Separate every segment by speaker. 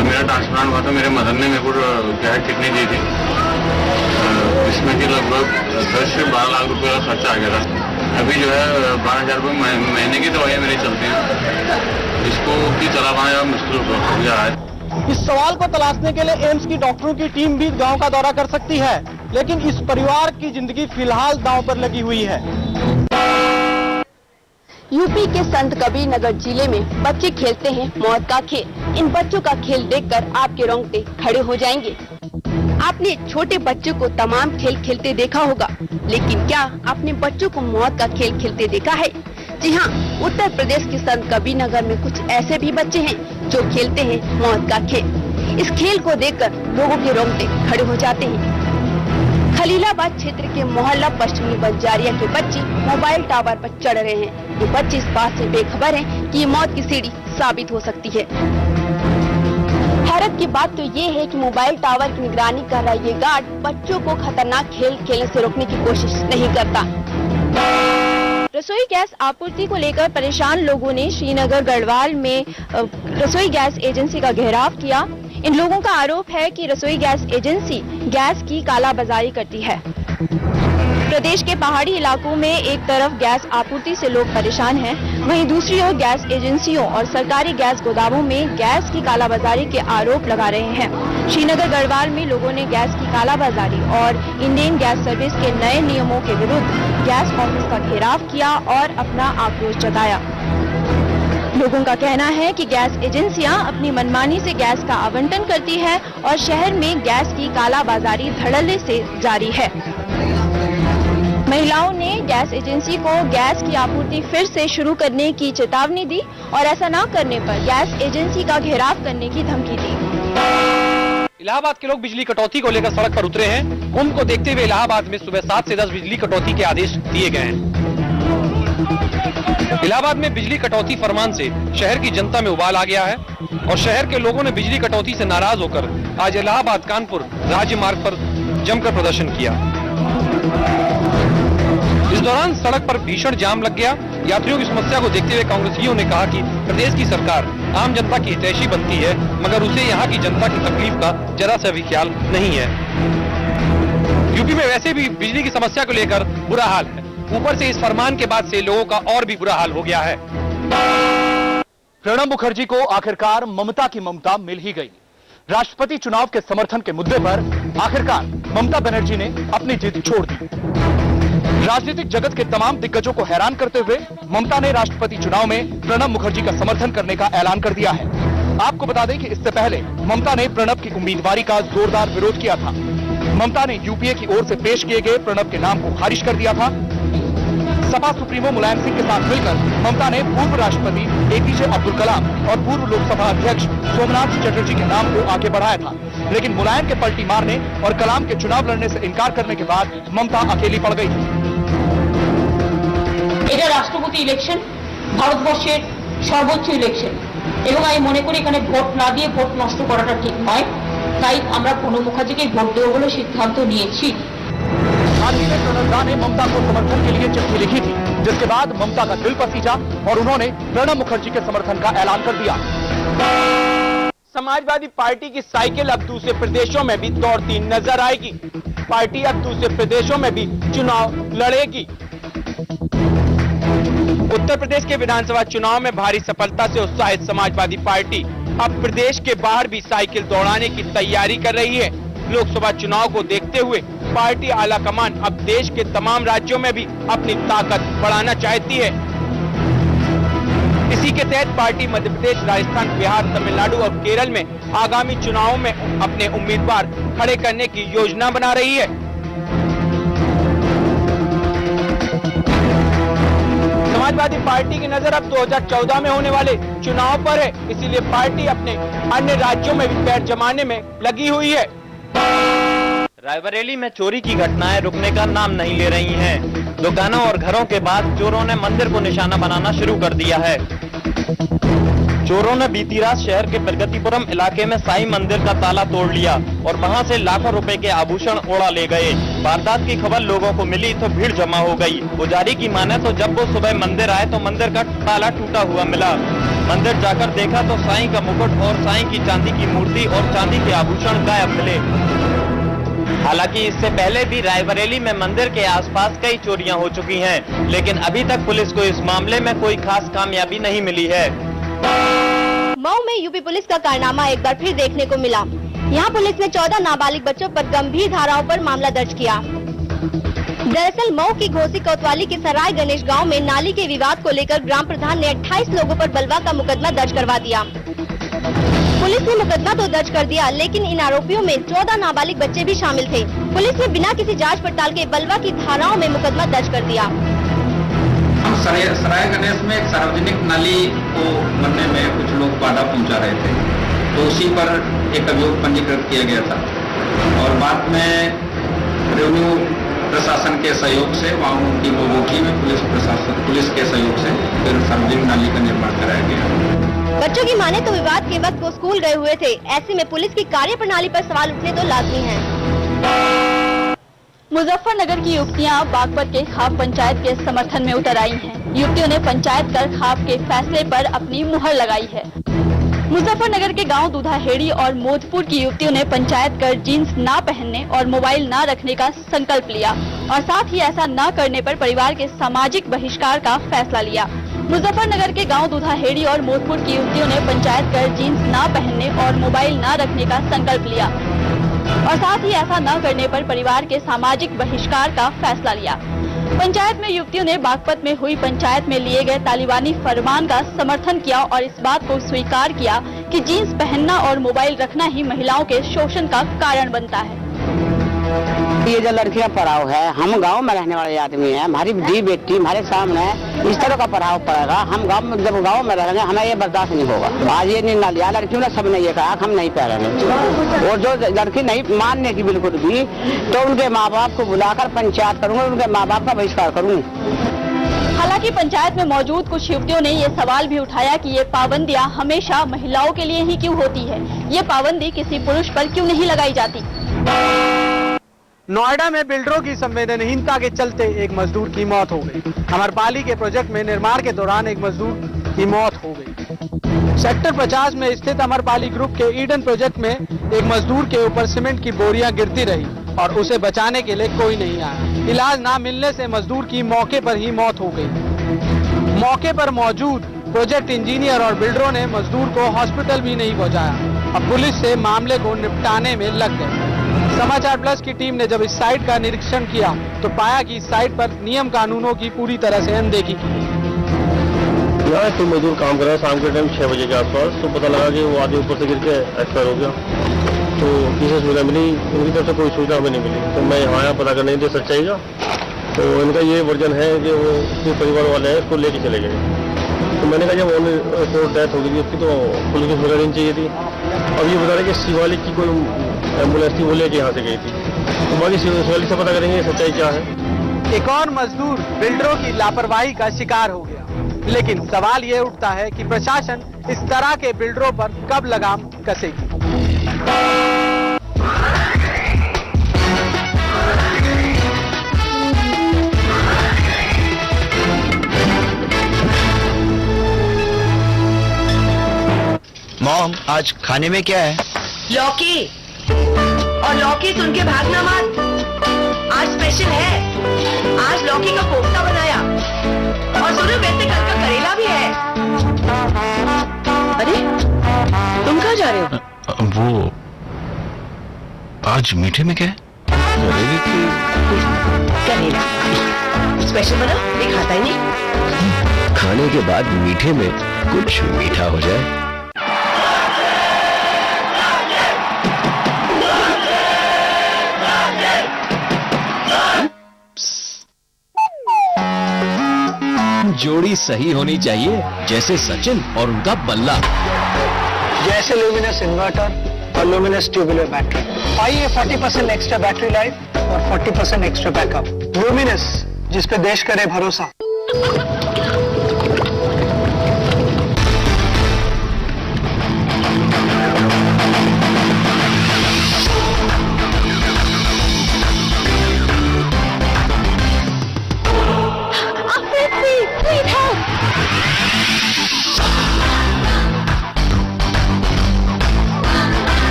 Speaker 1: जब मेरा ट्रांसप्लांट हुआ था मेरे मदर ने मेरे को क्या है किडनी दी थी, इसमें कि लगभग 10 से 12 लाख रुपए का खर्चा आ गया था। अभी जो है 12,000 रुपये महीने की दवाइयाँ मेरी चलती हैं, इसको भी चला पाना मुश्किल हो रहा है।
Speaker 2: इस सवाल को तलाशने के लिए एम्स की डॉक्टरों की टीम भी गांव का दौरा कर सकती है, लेकिन इस परिवार की जिंदगी फिलहाल दांव पर लगी हुई है।
Speaker 3: यूपी के संत कबीर नगर जिले में बच्चे खेलते हैं मौत का खेल। इन बच्चों का खेल देखकर आपके रोंगटे खड़े हो जाएंगे। आपने छोटे बच्चों को तमाम खेल खेलते देखा होगा, लेकिन क्या आपने बच्चों को मौत का खेल खेलते देखा है? जी हाँ, उत्तर प्रदेश के संत कबीर नगर में कुछ ऐसे भी बच्चे हैं जो खेलते हैं मौत का खेल। इस खेल को देखकर लोगों के रोंगटे खड़े हो जाते हैं। खलीलाबाद क्षेत्र के मोहल्ला पश्चिमी बंजारिया के बच्चे मोबाइल टावर पर चढ़ रहे हैं। ये बच्चे इस बात से बेखबर हैं कि ये मौत की सीढ़ी साबित हो सकती है। हैरत की बात तो ये है कि मोबाइल टावर की निगरानी कर रहा ये गार्ड बच्चों को खतरनाक खेल खेलने से रोकने की कोशिश नहीं करता। रसोई गैस आपूर्ति को लेकर परेशान लोगों ने श्रीनगर गढ़वाल में रसोई गैस एजेंसी का घेराव किया। इन लोगों का आरोप है कि रसोई गैस एजेंसी गैस की कालाबाजारी करती है। प्रदेश के पहाड़ी इलाकों में एक तरफ गैस आपूर्ति से लोग परेशान हैं, वहीं दूसरी ओर गैस एजेंसियों और सरकारी गैस गोदामों में गैस की कालाबाजारी के आरोप लगा रहे हैं। श्रीनगर गढ़वाल में लोगों ने गैस की कालाबाजारी और इंडियन गैस सर्विस के नए नियमों के विरुद्ध गैस ऑफिस का घेराव किया और अपना आक्रोश जताया। लोगों का कहना है कि गैस एजेंसियां अपनी मनमानी से गैस का आवंटन करती है और शहर में गैस की कालाबाजारी धड़ल्ले से जारी है। महिलाओं ने गैस एजेंसी को गैस की आपूर्ति फिर से शुरू करने की चेतावनी दी और ऐसा न करने पर गैस एजेंसी का घेराव करने की धमकी दी।
Speaker 4: इलाहाबाद के लोग बिजली कटौती को लेकर सड़क पर उतरे हैं। कुंभ को देखते हुए इलाहाबाद में सुबह 7 से 10 बिजली कटौती के आदेश दिए गए हैं। इलाहाबाद में बिजली कटौती फरमान से शहर की जनता में उबाल आ गया है और शहर के लोगों ने बिजली कटौती से नाराज होकर आज इलाहाबाद कानपुर राज्य मार्ग पर जमकर प्रदर्शन किया। इस दौरान सड़क पर भीषण जाम लग गया। यात्रियों की समस्या को देखते हुए कांग्रेसियों ने कहा कि प्रदेश की सरकार आम जनता की हितैषी बनती है, मगर उसे यहाँ की जनता की तकलीफ का जरा सा भी ख्याल नहीं है। यूपी में वैसे भी बिजली की समस्या को लेकर बुरा हाल है, ऊपर से इस फरमान के बाद से लोगों का और भी बुरा हाल हो गया है।
Speaker 5: प्रणब मुखर्जी को आखिरकार ममता की ममता मिल ही गई। राष्ट्रपति चुनाव के समर्थन के मुद्दे पर आखिरकार ममता बनर्जी ने अपनी जिद छोड़ दी। राजनीतिक जगत के तमाम दिग्गजों को हैरान करते हुए ममता ने राष्ट्रपति चुनाव में प्रणब मुखर्जी का समर्थन करने का ऐलान कर दिया है। आपको बता दें कि इससे पहले ममता ने प्रणब की उम्मीदवारी का जोरदार विरोध किया था। ममता ने यूपीए की ओर से पेश किए गए प्रणब के नाम को खारिज कर दिया था। सपा सुप्रीमो मुलायम सिंह के साथ मिलकर ममता ने पूर्व राष्ट्रपति एपीजे अब्दुल कलाम और पूर्व लोकसभा अध्यक्ष सोमनाथ चटर्जी के नाम को आगे बढ़ाया था, लेकिन मुलायम के पलटी मारने और कलाम के चुनाव लड़ने से इनकार करने के बाद ममता अकेली पड़ गई थी।
Speaker 6: এটা রাষ্ট্রপতি ইলেকশন, ভারতবর্ষের সর্বোচ্চ ইলেকশন এবং আমি মনে করি এখানে ভোট না দিয়ে ভোট নষ্ট করাটা ঠিক নয়, তাই আমরা প্রণব মুখার্জিকে ভোট দেব বলে সিদ্ধান্ত নিয়েছি।
Speaker 5: हाल ही में प्रणब दा ने ममता को समर्थन के लिए चिट्ठी लिखी थी, जिसके बाद ममता का दिल पसीजा और उन्होंने प्रणब मुखर्जी के समर्थन का ऐलान कर दिया।
Speaker 7: समाजवादी पार्टी की साइकिल अब दूसरे प्रदेशों में भी दौड़ती नजर आएगी। पार्टी अब दूसरे प्रदेशों में भी चुनाव लड़ेगी। उत्तर प्रदेश के विधानसभा चुनाव में भारी सफलता से उत्साहित समाजवादी पार्टी अब प्रदेश के बाहर भी साइकिल दौड़ाने की तैयारी कर रही है। लोकसभा चुनाव को देखते हुए पार्टी आलाकमान अब देश के तमाम राज्यों में भी अपनी ताकत बढ़ाना चाहती है। इसी के तहत पार्टी मध्य प्रदेश, राजस्थान, बिहार, तमिलनाडु और केरल में आगामी चुनावों में अपने उम्मीदवार खड़े करने की योजना बना रही है। समाजवादी पार्टी की नजर अब 2014 में होने वाले चुनाव पर है, इसीलिए पार्टी अपने अन्य राज्यों में भी पैर जमाने में लगी हुई है।
Speaker 8: रायबरेली में चोरी की घटनाएं रुकने का नाम नहीं ले रही हैं। दुकानों और घरों के बाद चोरों ने मंदिर को निशाना बनाना शुरू कर दिया है। चोरों ने बीती रात शहर के प्रगतिपुरम इलाके में साईं मंदिर का ताला तोड़ लिया और वहां से लाखों रुपए के आभूषण उड़ा ले गए। वारदात की खबर लोगों को मिली तो भीड़ जमा हो गई। पुजारी की माने तो जब वो सुबह मंदिर आए तो मंदिर का ताला टूटा हुआ मिला। मंदिर जाकर देखा तो साईं का मुकुट और साईं की चांदी की मूर्ति और चांदी के आभूषण गायब मिले। हालांकि इससे पहले भी रायबरेली में मंदिर के आसपास कई चोरियां हो चुकी हैं, लेकिन अभी तक पुलिस को इस मामले में कोई खास कामयाबी नहीं मिली है।
Speaker 3: मऊ में यूपी पुलिस का कारनामा एक बार फिर देखने को मिला। यहाँ पुलिस ने 14 नाबालिग बच्चों पर गंभीर धाराओं पर मामला दर्ज किया। दरअसल मऊ की घोसी कोतवाली के सराय गणेश गांव में नाली के विवाद को लेकर ग्राम प्रधान ने 28 लोगों पर बलवा का मुकदमा दर्ज करवा दिया। पुलिस ने मुकदमा तो दर्ज कर दिया, लेकिन इन आरोपियों में 14 नाबालिग बच्चे भी शामिल थे। पुलिस ने बिना किसी जांच पड़ताल के बलवा की धाराओं में मुकदमा दर्ज कर दिया।
Speaker 9: हम सराय गणेश में एक सार्वजनिक नाली को बनने में कुछ लोग बाधा पहुंचा रहे थे, तो उसी पर एक अभियोग पंजीकृत किया गया था और बाद में रेवेन्यू प्रशासन के सहयोग से वहाँ की मौजूदगी में पुलिस के सहयोग से फिर सार्वजनिक नाली का निर्माण कराया गया।
Speaker 3: बच्चों की माने तो विवाद के वक्त वो स्कूल गए हुए थे। ऐसे में पुलिस की कार्यप्रणाली पर सवाल उठने तो लाजमी है। मुजफ्फरनगर की युवतियां बागपत के खाप पंचायत के समर्थन में उतर आई हैं। युवतियों ने पंचायत कर खाप के फैसले पर अपनी मुहर लगाई है। मुजफ्फरनगर के गांव दूधाहेड़ी और मोदपुर की युवतियों ने पंचायत कर जीन्स ना पहनने और मोबाइल ना रखने का संकल्प लिया और साथ ही ऐसा न करने पर परिवार के सामाजिक बहिष्कार का फैसला लिया। मुजफ्फरनगर के गांव दूधाहेड़ी और मोदपुर की युवतियों ने पंचायत कर जीन्स ना पहनने और मोबाइल ना रखने का संकल्प लिया और साथ ही ऐसा न करने पर परिवार के सामाजिक बहिष्कार का फैसला लिया। पंचायत में युवतियों ने बागपत में हुई पंचायत में लिए गए तालिबानी फरमान का समर्थन किया और इस बात को स्वीकार किया कि जीन्स पहनना और मोबाइल रखना ही महिलाओं के शोषण का कारण बनता है।
Speaker 10: ये जो लड़कियां पढ़ाओ है, हम गांव में रहने वाले आदमी हैं, हमारी दी बेटी हमारे सामने इस तरह का पढ़ाओ पड़ेगा। हम जब गांव में रहेंगे हमें ये बर्दाश्त नहीं होगा। आज ये निर्णय लिया लड़कियों ने, सबने ये कहा हम नहीं पहनेंगे और जो लड़की नहीं मानने की बिल्कुल भी, तो उनके माँ बाप को बुलाकर पंचायत करूंगा, उनके माँ बाप का बहिष्कार करूंगा।
Speaker 3: हालांकि पंचायत में मौजूद कुछ युवतियों ने ये सवाल भी उठाया कि ये पाबंदियां हमेशा महिलाओं के लिए ही क्यों होती है, ये पाबंदी किसी पुरुष पर क्यों नहीं लगाई जाती।
Speaker 2: नोएडा में बिल्डरों की संवेदनहीनता के चलते एक मजदूर की मौत हो गई। अमरपाली के प्रोजेक्ट में निर्माण के दौरान एक मजदूर की मौत हो गई। सेक्टर 50 में स्थित अमरपाली ग्रुप के ईडन प्रोजेक्ट में एक मजदूर के ऊपर सीमेंट की बोरियां गिरती रही और उसे बचाने के लिए कोई नहीं आया। इलाज ना मिलने से मजदूर की मौके पर ही मौत हो गई। मौके पर मौजूद प्रोजेक्ट इंजीनियर और बिल्डरों ने मजदूर को हॉस्पिटल भी नहीं पहुंचाया। अब पुलिस से मामले को निपटाने में लग गए। समाचार प्लस की टीम ने जब इस साइट का निरीक्षण किया तो पाया कि इस साइट पर नियम कानूनों की पूरी तरह से अनदेखी की।
Speaker 11: यहाँ तो मजदूर काम कर रहा है शाम के टाइम 6 बजे के आसपास, तो पता लगा कि वो आदमी ऊपर से गिर के एक्सपायर हो गया। तो किसी सुविधा मिली, उनकी तरफ से कोई सुविधा हमें नहीं मिली। तो मैं यहाँ आया पता करने के लिए सच्चाई का, तो इनका ये वर्जन है कि वो उसके परिवार वाले हैं उसको लेके चले गए। तो मैंने कहा जब ऑन डेथ हो गई थी उसकी, तो पुलिस की सुविधा देनी चाहिए थी। अब ये बता रहे कि शिवालिक की कोई एम्बुलेंस थी, वो लेके यहाँ से गई थी। तो बाकी शिवालिक से पता करेंगे सच्चाई क्या है।
Speaker 2: एक और मजदूर बिल्डरों की लापरवाही का शिकार हो गया। लेकिन सवाल ये उठता है कि प्रशासन इस तरह के बिल्डरों पर कब लगाम कसेगी।
Speaker 12: मॉम, आज खाने में क्या है?
Speaker 13: लौकी, और लौकी सुन के भागना मत। आज स्पेशल है, आज लौकी का कोफ्ता बनाया और सुनो बेटे कल का करेला भी है। अरे तुम कहाँ जा रहे हो?
Speaker 12: वो आज मीठे में क्या है?
Speaker 13: करेला स्पेशल बना, ये खाता ही नहीं।
Speaker 12: खाने के बाद मीठे में कुछ मीठा हो जाए। जोड़ी सही होनी चाहिए, जैसे सचिन और उनका बल्ला,
Speaker 10: जैसे लुमिनस इन्वर्टर और लुमिनस ट्यूबुलर बैटरी। पाइए 40% एक्स्ट्रा बैटरी लाइफ और 40% एक्स्ट्रा बैकअप। लुमिनस, जिस पे देश करे भरोसा।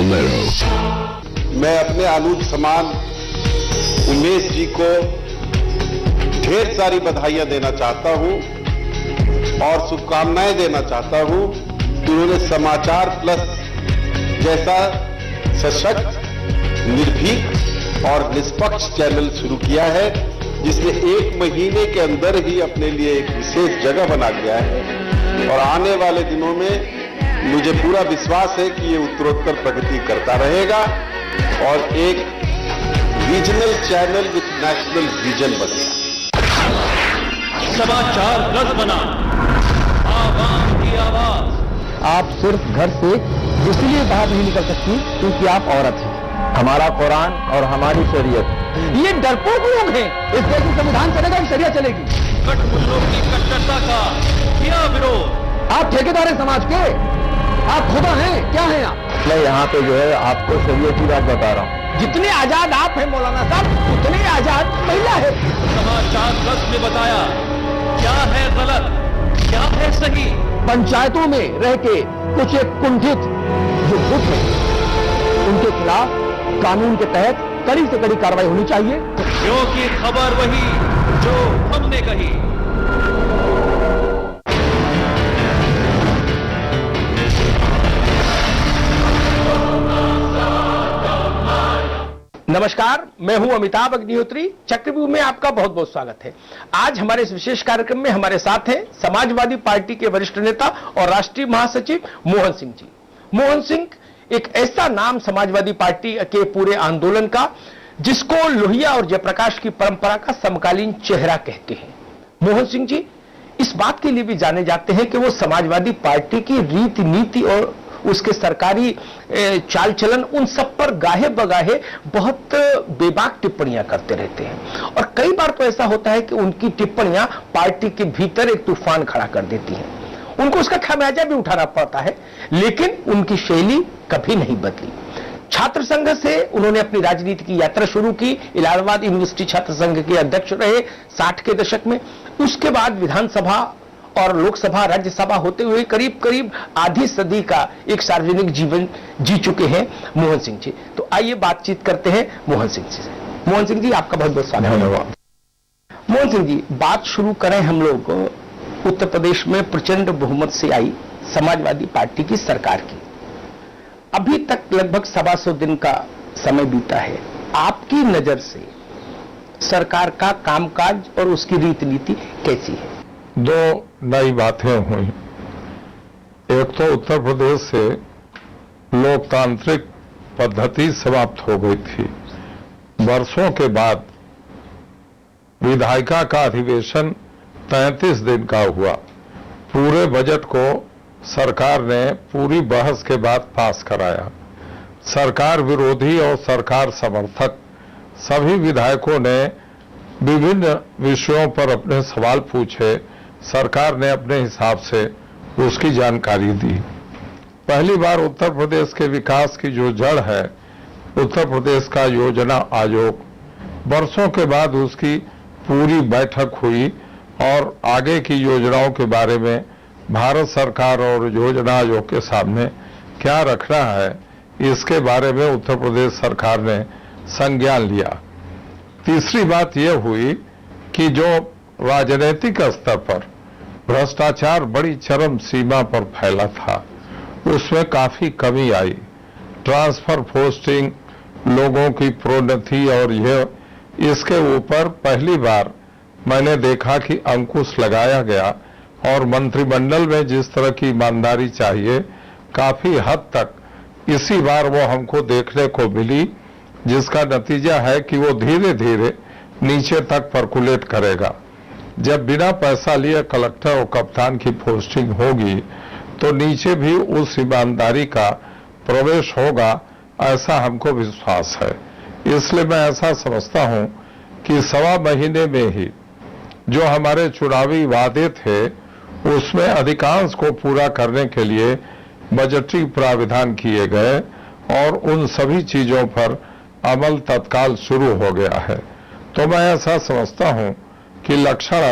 Speaker 12: Bolero.
Speaker 14: मैं अपने अनुज समान उमेश जी को ढेर सारी बधाइयां देना चाहता हूं और शुभकामनाएं देना चाहता हूं कि उन्होंने समाचार प्लस जैसा सशक्त, निर्भीक और निष्पक्ष चैनल शुरू किया है, जिसने 1 महीने के अंदर ही अपने लिए एक विशेष जगह बना लिया है और आने वाले दिनों में मुझे पूरा विश्वास है कि ये उत्तरोत्तर प्रगति करता रहेगा और एक regional channel with national vision बनेगा।
Speaker 8: समाचार प्लस बना, आवाम की आवाज।
Speaker 5: आप सिर्फ घर से इसलिए बाहर नहीं निकल सकती क्योंकि आप औरत हैं। हमारा कुरान और हमारी शरीयत, ये डरपोक लोग हैं। इस देश में संविधान चलेगा कि शरीयत चलेगी?
Speaker 8: कठपुतलों की कट्टरता का क्या विरोध?
Speaker 5: आप ठेकेदार हैं समाज के, आप खुदा हैं, क्या हैं आप? मैं यहाँ पे जो है आपको शरीयत की बात बता रहा हूँ। जितने आजाद आप हैं मौलाना साहब, उतने आजाद महिला है।
Speaker 8: समाचार प्लस ने बताया क्या है गलत, क्या है सही।
Speaker 5: पंचायतों में रह के कुछ एक कुंठित जो गुट है, उनके खिलाफ कानून के तहत कड़ी से कड़ी कार्रवाई होनी चाहिए।
Speaker 8: क्योंकि खबर वही जो हमने कही।
Speaker 5: नमस्कार, मैं हूं अमिताभ अग्निहोत्री। चक्रव्यूह में आपका बहुत बहुत स्वागत है। आज हमारे इस विशेष कार्यक्रम में हमारे साथ हैं समाजवादी पार्टी के वरिष्ठ नेता और राष्ट्रीय महासचिव मोहन सिंह जी। मोहन सिंह एक ऐसा नाम समाजवादी पार्टी के पूरे आंदोलन का जिसको लोहिया और जयप्रकाश की परंपरा का समकालीन चेहरा कहते हैं। मोहन सिंह जी इस बात के लिए भी जाने जाते हैं कि वो समाजवादी पार्टी की रीति नीति और उसके सरकारी चाल चलन उन सब पर गाहे बगाहे बहुत बेबाक टिप्पणियां करते रहते हैं और कई बार तो ऐसा होता है कि उनकी टिप्पणियां पार्टी के भीतर एक तूफान खड़ा कर देती हैं। उनको उसका खामियाजा भी उठाना पड़ता है, लेकिन उनकी शैली कभी नहीं बदली। छात्र संघ से उन्होंने अपनी राजनीति की यात्रा शुरू की। इलाहाबाद यूनिवर्सिटी छात्र संघ के अध्यक्ष रहे 60 के दशक में। उसके बाद विधानसभा और लोकसभा, राज्यसभा होते हुए करीब करीब आधी सदी का एक सार्वजनिक जीवन जी चुके हैं मोहन सिंह जी। तो आइए बातचीत करते हैं मोहन सिंह जी से। मोहन सिंह जी आपका बहुत बहुत स्वागत है। मोहन सिंह जी, बात शुरू करें हम लोग उत्तर प्रदेश में प्रचंड बहुमत से आई समाजवादी पार्टी की सरकार की। अभी तक लगभग 125 दिन का समय बीता है। आपकी नजर से सरकार का कामकाज और उसकी रीति नीति कैसी है?
Speaker 15: 2 नई बातें हुई। एक तो उत्तर प्रदेश से लोकतांत्रिक पद्धति समाप्त हो गई थी। वर्षों के बाद विधायिका का अधिवेशन 33 दिन का हुआ। पूरे बजट को सरकार ने पूरी बहस के बाद पास कराया। सरकार विरोधी और सरकार समर्थक सभी विधायकों ने विभिन्न विषयों पर अपने सवाल पूछे। सरकार ने अपने हिसाब से उसकी जानकारी दी। पहली बार उत्तर प्रदेश के विकास की जो जड़ है, उत्तर प्रदेश का योजना आयोग, वर्षों के बाद उसकी पूरी बैठक हुई और आगे की योजनाओं के बारे में भारत सरकार और योजना आयोग के सामने क्या रखना है, इसके बारे में उत्तर प्रदेश सरकार ने संज्ञान लिया। तीसरी बात यह हुई कि जो राजनीतिक स्तर पर भ्रष्टाचार बड़ी चरम सीमा पर फैला था, उसमें काफी कमी आई। ट्रांसफर पोस्टिंग, लोगों की प्रोन्नति और यह इसके ऊपर पहली बार मैंने देखा कि अंकुश लगाया गया और मंत्रिमंडल में जिस तरह की ईमानदारी चाहिए, काफी हद तक इसी बार वो हमको देखने को मिली, जिसका नतीजा है कि वो धीरे धीरे नीचे तक परकुलेट करेगा। जब बिना पैसा लिए कलेक्टर और कप्तान की पोस्टिंग होगी तो नीचे भी उस ईमानदारी का प्रवेश होगा, ऐसा हमको विश्वास है। इसलिए मैं ऐसा समझता हूं कि 1.25 महीने में ही जो हमारे चुनावी वादे थे, उसमें अधिकांश को पूरा करने के लिए बजटीय प्राविधान किए गए और उन सभी चीजों पर अमल तत्काल शुरू हो गया है। तो मैं ऐसा समझता हूं कि लक्षण